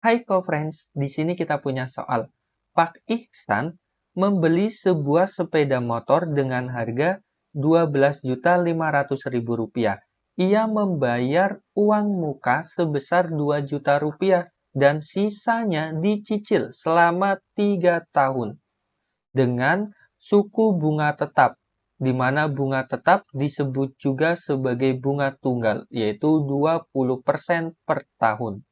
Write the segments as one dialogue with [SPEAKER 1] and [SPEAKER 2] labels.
[SPEAKER 1] Hai co-friends, di sini kita punya soal. Pak Ihsan membeli sebuah sepeda motor dengan harga Rp12.500.000. Ia membayar uang muka sebesar Rp2 juta dan sisanya dicicil selama 3 tahun dengan suku bunga tetap, di mana bunga tetap disebut juga sebagai bunga tunggal, yaitu 20% per tahun.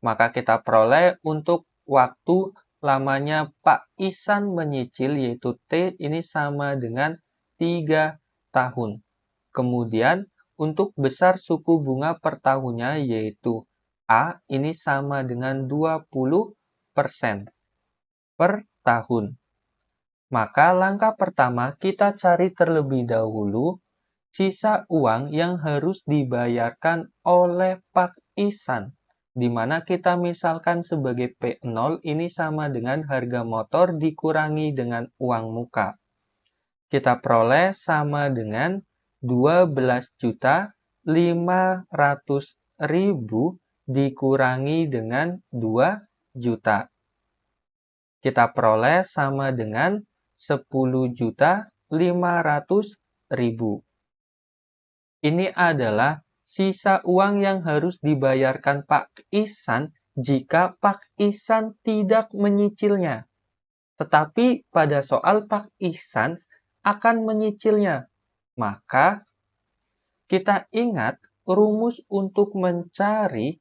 [SPEAKER 1] Maka kita peroleh untuk waktu lamanya Pak Ihsan menyicil, yaitu T ini sama dengan 3 tahun. Kemudian untuk besar suku bunga per tahunnya, yaitu A ini sama dengan 20% per tahun. Maka langkah pertama kita cari terlebih dahulu sisa uang yang harus dibayarkan oleh Pak Ihsan, di mana kita misalkan sebagai P0 ini sama dengan harga motor dikurangi dengan uang muka. Kita peroleh sama dengan 12.500.000 dikurangi dengan 2 juta. Kita peroleh sama dengan 10.500.000. Ini adalah sisa uang yang harus dibayarkan Pak Ihsan jika Pak Ihsan tidak menyicilnya. Tetapi pada soal Pak Ihsan akan menyicilnya. Maka kita ingat rumus untuk mencari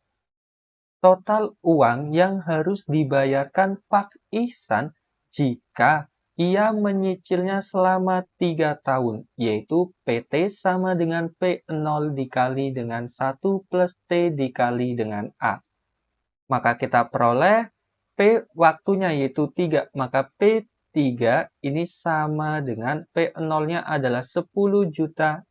[SPEAKER 1] total uang yang harus dibayarkan Pak Ihsan jika ia menyicilnya selama 3 tahun, yaitu PT sama dengan P0 dikali dengan 1 plus T dikali dengan A. Maka kita peroleh P waktunya yaitu 3, maka P3 ini sama dengan P0-nya adalah 10.500.000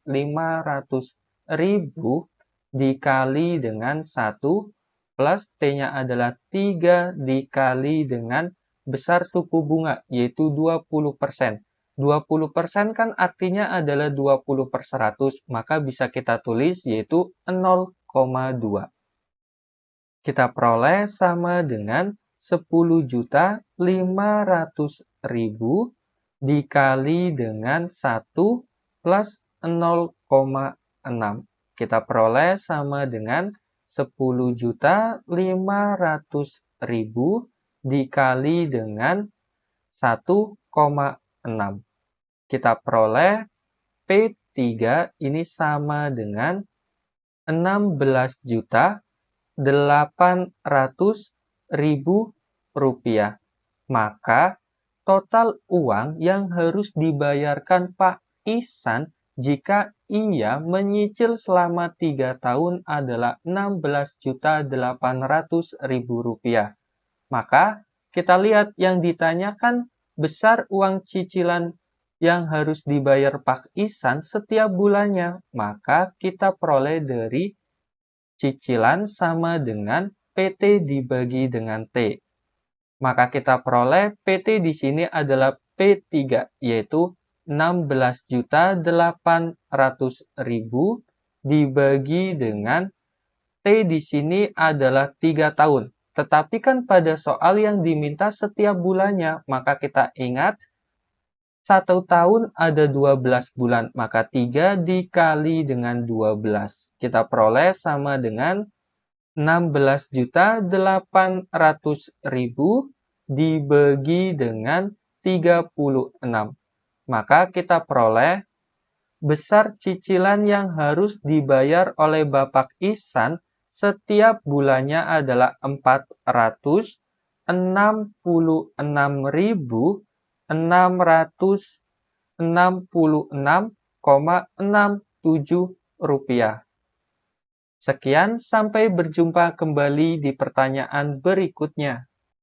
[SPEAKER 1] dikali dengan 1 plus T-nya adalah 3 dikali dengan besar suku bunga, yaitu 20%. 20% kan artinya adalah 20/100, maka bisa kita tulis yaitu 0,2. Kita peroleh sama dengan 10.500.000 dikali dengan 1 plus 0,6. Kita peroleh sama dengan 10.500.000 dikali dengan 1,6. Kita peroleh P3 ini sama dengan 16.800.000 rupiah. Maka total uang yang harus dibayarkan Pak Ihsan jika ia menyicil selama 3 tahun adalah 16.800.000 rupiah. Maka kita lihat yang ditanyakan besar uang cicilan yang harus dibayar Pak Ihsan setiap bulannya. Maka kita peroleh dari cicilan sama dengan PT dibagi dengan T. Maka kita peroleh PT di sini adalah P3, yaitu 16.800.000 dibagi dengan T di sini adalah 3 tahun. Tetapi kan pada soal yang diminta setiap bulannya, maka kita ingat 1 tahun ada 12 bulan, maka 3 dikali dengan 12. Kita peroleh sama dengan 16.800.000 dibagi dengan 36. Maka kita peroleh besar cicilan yang harus dibayar oleh Bapak Ihsan setiap bulannya adalah 466.666,67 rupiah. Sekian, sampai berjumpa kembali di pertanyaan berikutnya.